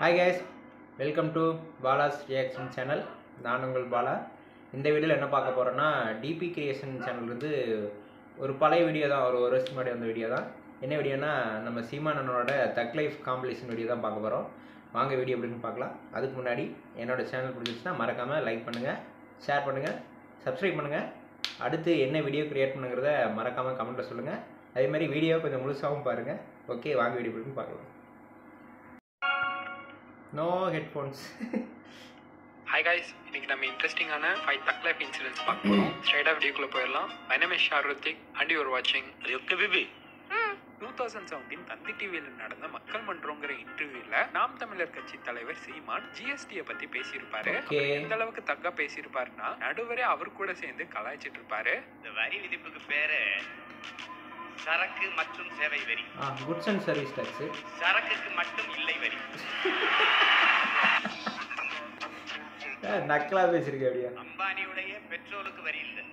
Hi guys, welcome to Bala's Reaction channel. நான் உங்கள் பாலா. இந்த வீடியோவில் என்ன பார்க்க போகிறோன்னா டிபி கிரியேஷன் சேனல்லேருந்து ஒரு பழைய வீடியோ தான், ஒரு வருஷத்துக்கு முன்னாடி வந்த வீடியோ தான். என்ன வீடியோனா நம்ம சீமானனோட தக் லைஃப் காம்படிஷன் வீடியோ தான் பார்க்க போகிறோம். வாங்க வீடியோ எப்படின்னு பார்க்கலாம். அதுக்கு முன்னாடி என்னோடய சேனல் பிடிச்சிச்சுன்னா மறக்காமல் லைக் பண்ணுங்கள், ஷேர் பண்ணுங்கள், சப்ஸ்கிரைப் பண்ணுங்கள். அடுத்து என்ன வீடியோ க்ரியேட் பண்ணுங்கிறத மறக்காமல் கமெண்ட்டில் சொல்லுங்கள். அதேமாதிரி வீடியோ கொஞ்சம் முழுசாகவும் பாருங்கள். ஓகே, வாங்க வீடியோ எப்படின்னு பார்க்கலாம். No headphones. Hi guys, இன்னைக்கு நம்ம இன்ட்ரெஸ்டிங்கான 5 தக் லைஃப் இன்சிடென்ட்ஸ் பார்க்க போறோம். ஸ்ட்ரைட்டா வீடியோக்குள்ள போயிடலாம். My name is Sharutik and you are watching Okay baby. 2017 தந்தி டிவியில் நடந்த மக்கள் மன்றங்கிற இன்டர்வியூல நாம் தமிழர் கட்சி தலைவர் சீமான் ஜிஎஸ்டியை பத்தி பேசியிருப்பாரு. எந்த அளவுக்கு தக்கா பேசியிருப்பாருன்னா நடுவரே அவர் கூட சேர்ந்து கலாய்ச்சிட்டு இருப்பாரு. இந்த வரி விதிப்புக்கு பேரு சரக்கு மற்றும் சேவை வரி. Goods and service tax. சரக்குக்கு மட்டும் இல்லை வரி. நக்கலா பேசிருக்க அப்படியே. அம்பானியுடைய பெட்ரோலுக்கு வரி இல்லை,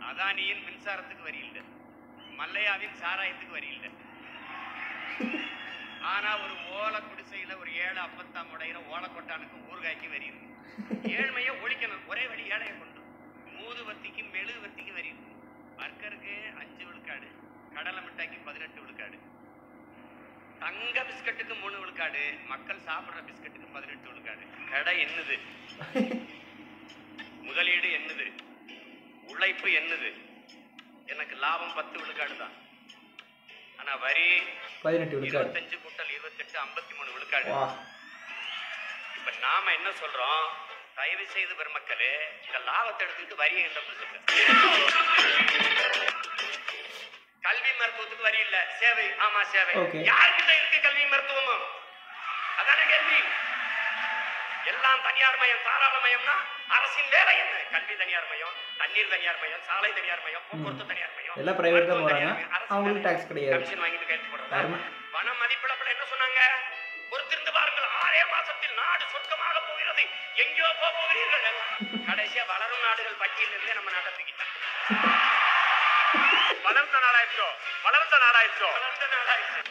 அதானியின் மின்சாரத்துக்கு வரி இல்லை, மல்லையாவின் சாராயத்துக்கு வரி இல்லை. ஆனா ஒரு ஓலை குடிசையில ஒரு 7 அப்பத்தாம் உடையிற ஓலைக்கொட்டானுக்கு ஊறுகாய்க்கு வரி இருக்கு. ஏழ்மையை ஒழிக்கணும், ஒரே வழி ஏழையை கொண்டு. ஊதுவத்திக்கு மெழுகுவத்திக்கு வரி இருக்கு. பர்கருக்கு 5 விழுக்காடு, கடலை மிட்டாய்க்கு 18 விழுக்காடு, தங்க பிஸ்கட்டுக்கு 3 விழுக்காடு, மக்கள் சாப்பிடுற பிஸ்கட்டுக்கு 18 விழுக்காடு. கடை என்னது, முதலீடு என்னது, உழைப்பு என்னது, எனக்கு லாபம் 10 விழுக்காடு தான். ஆனா வரி 18 விழுக்காடு, 25 கூட்டல் 28 53 விழுக்காடு. இப்ப நாம என்ன சொல்றோம், தயவு செய்து பெருமக்களே இந்த லாபத்தை எடுத்துக்கிட்டு வரியை கல்வி மருத்துவத்துக்கு வரி இல்ல, சேவை. ஆமா சேவை. யாருக்கிட்ட இருக்கு கல்வி மருத்துவமும்? அதான கேள்வி. எல்லாம் தனியார் மயம், தாராள மயம்னா அரசின் வேலை என்ன? கல்வி தனியார் மயம், தண்ணீர் தனியார் மயம், சாலை தனியார் மயம், போக்குவரத்து தனியார் மயம், எல்லாம் பிரைவேட் தான் போறாங்க. அவங்களுக்கு டாக்ஸ் கிடையாது, கமிஷன் வாங்கிட்டு கைது போடுறாங்க. வன மதிப்பிழப்புல என்ன சொன்னாங்க? பொறுத்திருந்து பாருங்கள், 6 மாசத்தில் நாடு சொர்க்கமாக போகிறது, எங்கேயோ போகிறீர்கள். கடைசியா வளரும் நாடுகள் பட்டியலிருந்தே நம்ம நாட்டை தூக்கிட்டாங்க. வளர்ந்த நாடாயிடுச்சோ, வளர்ந்த நாடாயிடுச்சோ, வளர்ந்த நாடாயிடுச்சு.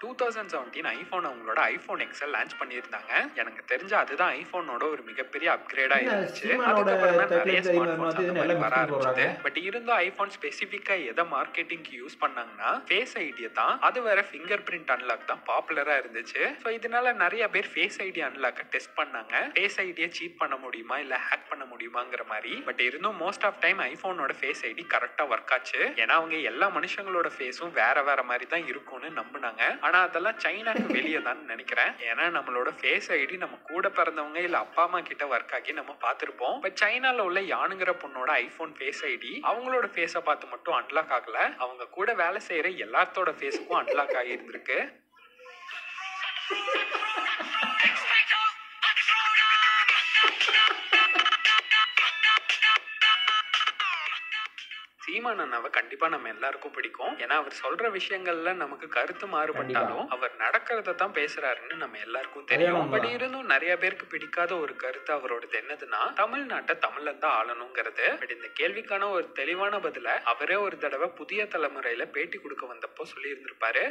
2017 ஐபோன் அவங்களோட ஐபோன் எக்ஸல் லான்ச் பண்ணியிருந்தாங்க. எனக்கு தெரிஞ்ச அதுதான் ஐபோனோட ஒரு மிகப்பெரிய அப்கிரேடா இருந்துச்சு. அதுக்கப்புறம் தான் நிறைய ஸ்மார்ட்போன்ஸ் வர ஆரம்பிச்சது. பட் இருந்தும் ஐபோன் ஸ்பெசிஃபிக்கா எதை மார்க்கெட்டிங்க்கு யூஸ் பண்ணாங்கன்னா ஃபேஸ் ஐடியை தான். அது வேற ஃபிங்கர் பிரிண்ட் அன்லாக் தான் பாப்புலரா இருந்துச்சு. ஸோ இதனால நிறைய பேர் ஃபேஸ் ஐடி அன்லாக்கை டெஸ்ட் பண்ணாங்க. ஃபேஸ் ஐடியை சீட் பண்ண முடியுமா இல்ல ஹேக் பண்ண முடியுமாங்கிற மாதிரி. பட் இருந்தும் மோஸ்ட் ஆஃப் டைம் ஐபோனோட ஃபேஸ் ஐடி கரெக்டா ஒர்க் ஆச்சு. ஏன்னா அவங்க எல்லா மனுஷங்களோட ஃபேஸும் வேற வேற மாதிரி தான் இருக்கும்னு நம்பினாங்க. ஆனா அதெல்லாம் சைனாக்கு வெளியே தான் நினைக்கிறேன். ஏன்னா நம்மளோட ஃபேஸ் ஐடி நம்ம கூட பிறந்தவங்க இல்ல அப்பா அம்மா கிட்ட ஒர்க் ஆகி நம்ம பார்த்திருப்போம். பட் சைனால உள்ள யானுங்கிற பொண்ணோட ஐபோன் ஃபேஸ் ஐடி அவங்களோட ஃபேஸை பார்த்து மட்டும் அன்லாக் ஆகல, அவங்க கூட வேலை செய்யற எல்லாத்தோட ஃபேஸுக்கும் அன்லாக் ஆகி இருந்திருக்கு. சீமான் அண்ணாவை கண்டிப்பா நம்ம எல்லாருக்கும் பிடிக்கும். ஏன்னா அவர் சொல்ற விஷயங்கள்ல நமக்கு கருத்து மாறுபட்டாலும் அவர் நடக்கிறத தான் பேசுறாருன்னு நம்ம எல்லாருக்கும் தெரியும். பட் இருந்தும் நிறைய பேருக்கு பிடிக்காத ஒரு கருத்து அவரோடது என்னதுன்னா தமிழ்நாட்டை தமிழ்ல தான் ஆளணுங்கிறது. பட் இந்த கேள்விக்கான ஒரு தெளிவான பதில அவரே ஒரு தடவை புதிய தலைமுறையில பேட்டி கொடுக்க வந்தப்போ சொல்லி இருந்திருப்பாரு.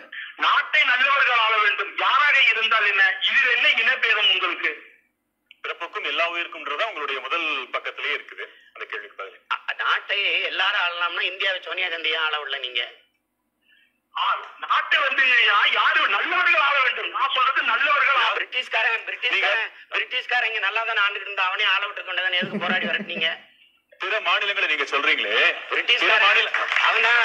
நாட்டை நல்லவர்கள் ஆள வேண்டும், யாராக இருந்தால் என்ன, இதில் என்ன இனப்பேதம் உங்களுக்கு? பிறப்புக்கும் எல்லா உயிருக்கும்ன்றதா உங்களுடைய முதல் பக்கத்திலேயே இருக்குது. அந்த கேள்விக்கு பதில் நாட்டை எல்லாரும் ஆளலாம்னா இந்தியாவை சோனியா காந்தியா ஆள விடல. நீங்க நாட்டை வந்து யாரு நல்லவர்கள் ஆள வேண்டும்? நான் சொல்றது நல்லவர்கள். பிரிட்டிஷ்காரங்க நல்லா தானே ஆண்டுகிட்டு இருந்தா, அவனே ஆள விட்டு கொண்டதானே எதுக்கு போராடி வரட்டீங்க? பிற மாநிலங்களை நீங்க சொல்றீங்களே, பிரிட்டிஷ்கார அவன் தான்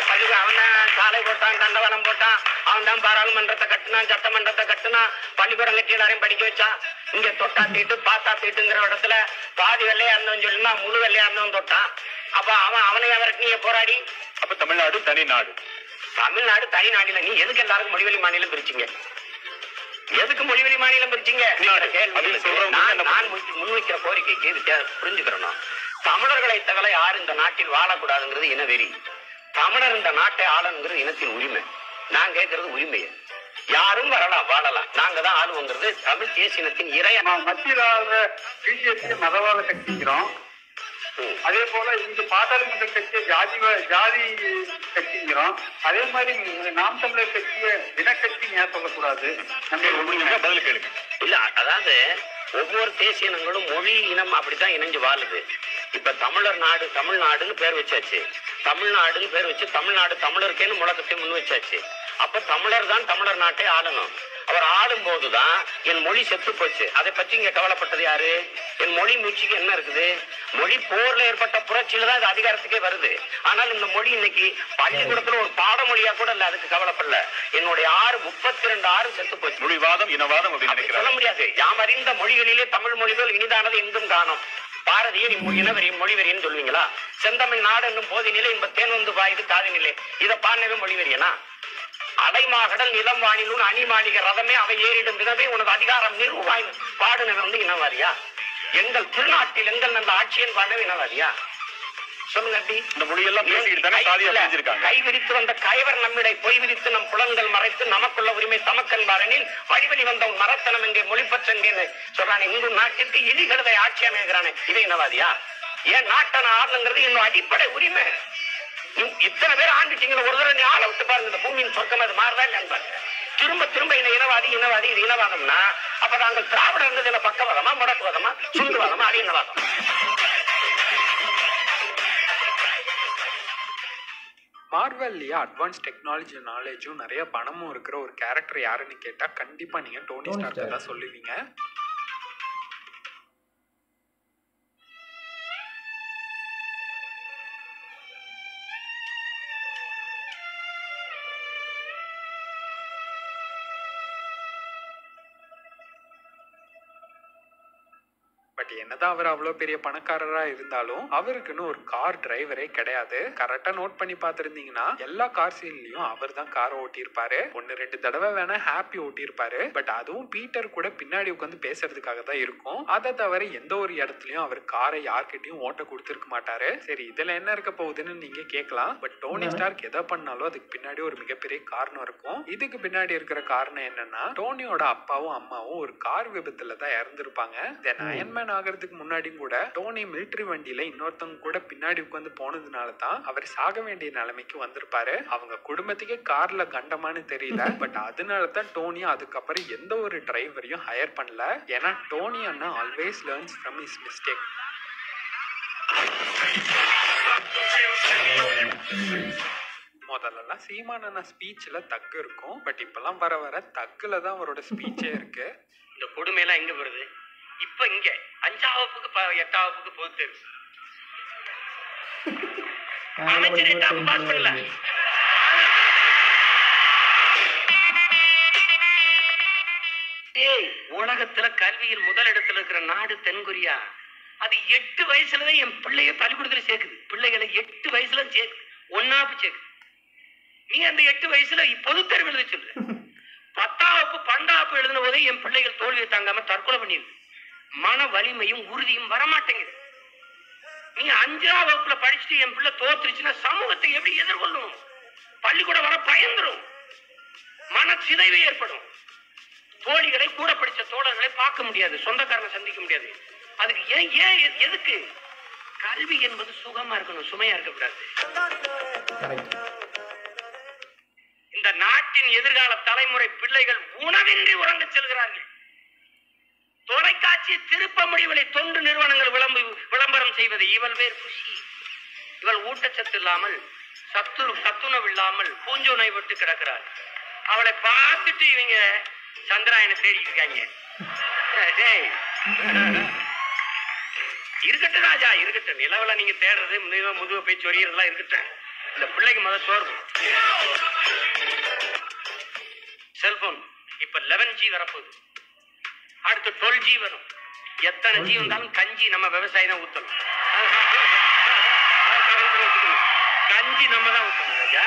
சாலை போட்டான், தண்டவாளம் போட்டான், அவன் தான் பாராளுமன்றத்தை கட்டினான், சட்டமன்றத்தை கட்டினான், பள்ளிக்கூடம் கட்டி எல்லாரையும் படிக்க வச்சான். இங்க தொட்டா தீட்டு பாத்தா தீட்டுங்கிற இடத்துல பாதி வெள்ளையா இருந்தவன் சொல்லினா முழு வெள்ளையா இருந்தவன் தொட்டான். அப்ப அவனைய விரட்டினீங்க போராடி. அப்ப தமிழ்நாடு தனி நாடு. தமிழ்நாடு தனி நாடுல நீ எதுக்கு எல்லாருக்கும் மொழிவெளி மாநிலம் பிரிச்சிங்க? எதுக்கு மொழிவெளி மாநிலம் பிரிச்சிங்க? நான் முன்வைக்கிற கோரிக்கைக்கு புரிஞ்சுக்கிறோம். தமிழர்களை தவிர யாரும் இந்த நாட்டில் வாழக்கூடாதுங்கிறது இன வெறி. தமிழர் இந்த நாட்டை ஆளுங்கிறது இனத்தின் உரிமை. நான் கேட்கறது உரிமையை. யாரும் வரலாம், வாழலாம், நாங்க தான் ஆளுங்கிறது தமிழ் தேசியத்தின் இறைய. மத்தியில் பிஜேபி மதவாத கட்சிக்கிறோம். அதே போல இங்க பாராளுமன்ற கட்சியை ஜாதி கட்சிங்கிறோம். அதே மாதிரி நாம் தமிழர் கட்சியை இனக்கட்சி ஏன் சொல்லக்கூடாது? பதில் கேளுங்க. இல்ல, அதாவது ஒவ்வொரு தேசிய இனங்களும் மொழி இனம் அப்படித்தான் இணைஞ்சு வாழுது. இப்ப தமிழ்நாடுன்னு பேர் வச்சாச்சு. தமிழ்நாடுன்னு பேர் வச்சு தமிழ்நாடு தமிழருக்கேன்னு முழக்கத்தை முன் வச்சாச்சு. அப்ப தமிழர் தான் தமிழர் நாட்டை ஆளணும். அவர் ஆளும் போதுதான் என் மொழி செத்து போச்சு. அதை பற்றி இங்க கவலைப்பட்டது யாரு? என் மொழி மூச்சுக்கு என்ன இருக்குது? மொழி போர்ல ஏற்பட்ட புரட்சியில தான் இது அதிகாரத்துக்கே வருது. ஆனால் இந்த மொழி இன்னைக்கு பள்ளிக்கூடத்துல ஒரு பாடமொழியா கூட இல்ல, அதுக்கு கவலைப்படல. என்னுடைய 32 செத்து போச்சு. மொழிவாதம் இனவாதம் அப்படின்னு சொல்ல முடியாது. யாம் அறிந்த மொழிகளிலே தமிழ் மொழிகள் இனிதானது எங்கும் காணும். பாரதியை இனவெறி மொழிவெறின்னு சொல்லுவீங்களா? செந்தமிழ் நாடு என்னும் போதினிலே இன்ப தேன் வந்து பாயுது காதினிலே. இதை பாடினவே மொழிவெறியனா? அலைமாகடல் நிலம் வானிலும் அணி மாளிகை ரதமே அவை ஏறிடும் விதமே உனது அதிகாரம் நிறுவாய் பாடுனவன் வந்து இனவாரியா? எங்கள் திருநாட்டில் எங்கள் நல்ல ஆட்சியன் பாடவே இனவாரியா? சொல்லுங்க. எப்படி இந்த மொழியெல்லாம் கை விரித்து வந்த கைவர் நம்மிடை பொய் விரித்து நம் புலன்கள் மறைத்து நமக்குள்ள உரிமை தமக்கன் பாரனில் வழிவழி வந்த உன் மரத்தனம் எங்கே மொழிப்பற்றெங்கேன்னு சொல்றானே. இந்த நாட்டிற்கு இழிகழுதை ஆட்சி அமைகிறானே, இதை இனவாதியா? ஏன் நாட்டை ஆளுங்கிறது இன்னும் அடிப்படை உரிமை. இத்தனை பேர் ஆண்டுட்டீங்க, ஒரு தடவை நீ ஆள விட்டு பாருங்க. இந்த பூமியின் சொர்க்கம் அது மாறுதா இல்லைன்னு திரும்ப இனவாதி இது இனவாதம்னா அப்ப நாங்கள் திராவிடர் இருந்தது பக்கவாதமா, முடக்குவாதமா, சுண்டுவாதமா, அது இனவாதம். மார்வெல்லையே அட்வான்ஸ் டெக்னாலஜி நாலேஜும் நிறைய பணமும் இருக்கிற ஒரு கேரக்டர் யாருன்னு கேட்டா கண்டிப்பா நீங்க டோனி ஸ்டார்க் தான் சொல்லுவீங்க. பட் என்னதான் அவர் அவ்வளவு பெரிய பணக்காரரா இருந்தாலும் அவருக்குன்னு ஒரு கார் டிரைவரே கிடையாது. கரெக்டா நோட் பண்ணி பாத்துருந்தீங்கன்னா எல்லா கார் சீன்லயும் அவர் தான் காரை ஓட்டியிருப்பாரு. 1-2 தடவை வேணா ஹாப்பி ஓட்டியிருப்பாரு. பட் அதுவும் பீட்டர் கூட பின்னாடி உட்காந்து பேசுறதுக்காக தான் இருக்கும். அதை தவிர எந்த ஒரு இடத்துலயும் அவர் காரை யார்கிட்டயும் ஓட்ட கொடுத்திருக்க மாட்டாரு. சரி, இதுல என்ன இருக்க போகுதுன்னு நீங்க கேட்கலாம். பட் டோனி ஸ்டார்க் எதை பண்ணாலும் அதுக்கு பின்னாடி ஒரு மிகப்பெரிய காரணம் இருக்கும். இதுக்கு பின்னாடி இருக்கிற காரணம் என்னன்னா, டோனியோட அப்பாவும் அம்மாவும் ஒரு கார் விபத்துல தான் இறந்திருப்பாங்க. தென் அயன்மேன் ஆகிறதுக்கு முன்னாடியும் கூட டோனி மிலிட்டரி வண்டியில இன்னொருத்தவங்க கூட பின்னாடி உட்காந்து போனதுனால தான் அவர் சாக வேண்டிய நிலைமைக்கு வந்திருப்பாரு. அவங்க குடும்பத்துக்கே கார்ல கண்டமானு தெரியல. பட் அதனால தான் டோனி அதுக்கப்புறம் எந்த ஒரு டிரைவரையும் ஹையர் பண்ணல. ஏன்னா டோனி அண்ணா always learns from his mistake. முதல்ல சீமானண்ணா ஸ்பீச்ல தக்கு இருக்கும். பட் இப்பெல்லாம் வர வர தக்குல தான் அவரோட ஸ்பீச்சே இருக்கு. இந்த கொடுமையெல்லாம் எங்க வருது? இப்ப இங்க 5ஆம் வகுப்புக்கு 8ஆம் வகுப்புக்கு பொது தேர்வு அமைச்சர் 8ஆம் பாஸ் பண்ணல. உலகத்துல கல்வியில் முதலிடத்துல இருக்கிற நாடு தென்கொரியா. அது 8 வயசுலதான் என் பிள்ளைய பள்ளிக்கூடத்துல சேர்க்குது. பிள்ளைகளை 8 வயசுல சேர்க்குது, 1ஆப்பு சேர்க்குது. நீ அந்த 8 வயசுல பொது தேர்வு எழுத சொல்ற. 10ஆம் வகுப்பு 12ஆம் வகுப்பு எழுதின போதே என் பிள்ளைகள் தோல்வியை தாங்காம தற்கொலை பண்ணிருக்கு. மன வலிமையும் உறுதியும் வரமாட்டேங்குது. நீ 5ஆம் வகுப்புல படிச்சுட்டு என் பிள்ளை தோத்துருச்சுன்னா சமூகத்தை எப்படி எதிர்கொள்ளும்? பள்ளிக்கூடம் வர பயந்துரும், மன சிதைவு ஏற்படும். தோழிகளை கூட படிச்ச தோழர்களை பார்க்க முடியாது, சொந்தக்காரனை சந்திக்க முடியாது. அதுக்கு ஏன் எதுக்கு? கல்வி என்பது சுகமா இருக்கணும், சுமையா இருக்கக்கூடாது. இந்த நாட்டின் எதிர்கால தலைமுறை பிள்ளைகள் உணவின்றி உறங்க செல்கிறார்கள். தொலைக்காட்சி திருப்ப முடிவுகளை தொண்டு நிறுவனங்கள் விளம்பரம் செய்வது. இவள் வேறு குஷி, இவள் ஊட்டச்சத்து இல்லாமல் சத்துணவு இல்லாமல் பூஞ்சோனை விட்டு கிடக்கிறாள். அவளை பார்த்துட்டு இவங்க சந்திராயனை தேடி இருக்காங்க. இருக்கட்டும் ராஜா, இருக்கட்டும். நிலவுல நீங்க தேடுறது முதுக போய் சொரியறதுலாம் இருக்கட்டும். இந்த பிள்ளைக்கு முதல் சோறு. செல்போன் இப்ப 11G வரப்போகுது, அடுத்து 12G வரும். எத்தனை G வந்தாலும் கஞ்சி நம்ம விவசாயி தான் ஊத்தணும். கஞ்சி நம்ம தான் ஊத்தணும் ராஜா.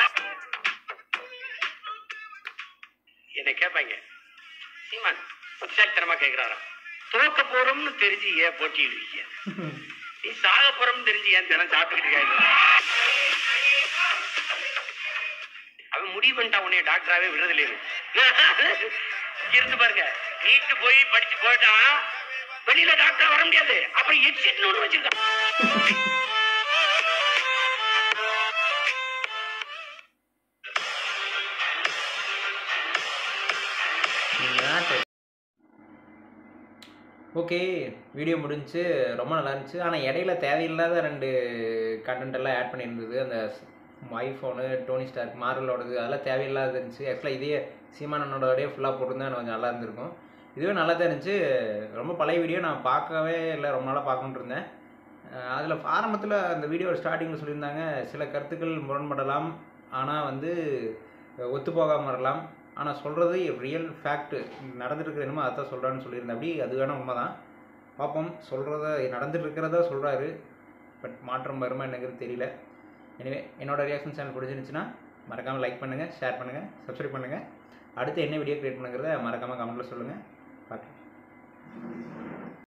என்ன கேட்பாங்க, சீமான் புத்திசாலித்தனமா கேட்கிறாராம், தோக்க போறோம்னு தெரிஞ்சு ஏன் போட்டிடுவீங்க? நீ சாக போறோம்னு தெரிஞ்சு ஏன் தினம் சாப்பிட்டுக்கிட்டு இருக்காங்க? அவன் முடிவு பண்ணிட்டா உன்னைய டாக்டராகவே விடுறதில்லை. இருந்து பாருங்க, நீட்டு போய் படிச்சு போயிட்டான், வெளியில டாக்டரா வர முடியாது. அப்புறம் எக்ஸிட்னு ஒண்ணு வச்சிருக்கான். ஓகே, வீடியோ முடிஞ்சு ரொம்ப நல்லா இருந்துச்சு. ஆனால் இடையில தேவையில்லாத 2 கண்டென்ட் எல்லாம் ஆட் பண்ணியிருந்தது. அந்த ஐஃபோனு, டோனி ஸ்டார்க், மார்வலோடது, அதெல்லாம் தேவையில்லாத இருந்துச்சு. ஆக்சுவலாக இதே சீமானோடய ஃபுல்லாக போட்டிருந்தா எனக்கு கொஞ்சம் நல்லா இருந்திருக்கும். இதுவே நல்லா தான் இருந்துச்சு. ரொம்ப பழைய வீடியோ, நான் பார்க்கவே இல்லை, ரொம்ப நாளாக பார்க்கணுன்னு இருந்தேன். அதில் ஆரம்பத்தில் அந்த வீடியோ ஸ்டார்டிங்கில் சொல்லியிருந்தாங்க, சில கருத்துக்கள் முரண்படலாம், ஆனால் வந்து ஒத்துப்போகாமல் வரலாம், ஆனால் சொல்கிறது ரியல் ஃபேக்ட்டு நடந்துட்டுருக்கிற என்னமோ அதான் சொல்கிறான்னு சொல்லியிருந்தேன். அப்படி அது வேணால் உண்மை தான். பார்ப்போம், சொல்கிறத நடந்துட்டுருக்கிறதா சொல்கிறாரு, பட் மாற்றம் வருமா என்னங்கிறது தெரியல. எனிவே, என்னோடய ரியாக்ஷன் சேனல் பிடிச்சிருந்துச்சுன்னா மறக்காமல் லைக் பண்ணுங்கள், ஷேர் பண்ணுங்கள், சப்ஸ்கிரைப் பண்ணுங்கள். அடுத்து என்ன வீடியோ க்ரியேட் பண்ணுங்கிறத மறக்காமல் கமெண்ட்டில் சொல்லுங்கள். பார்க்கலாம்.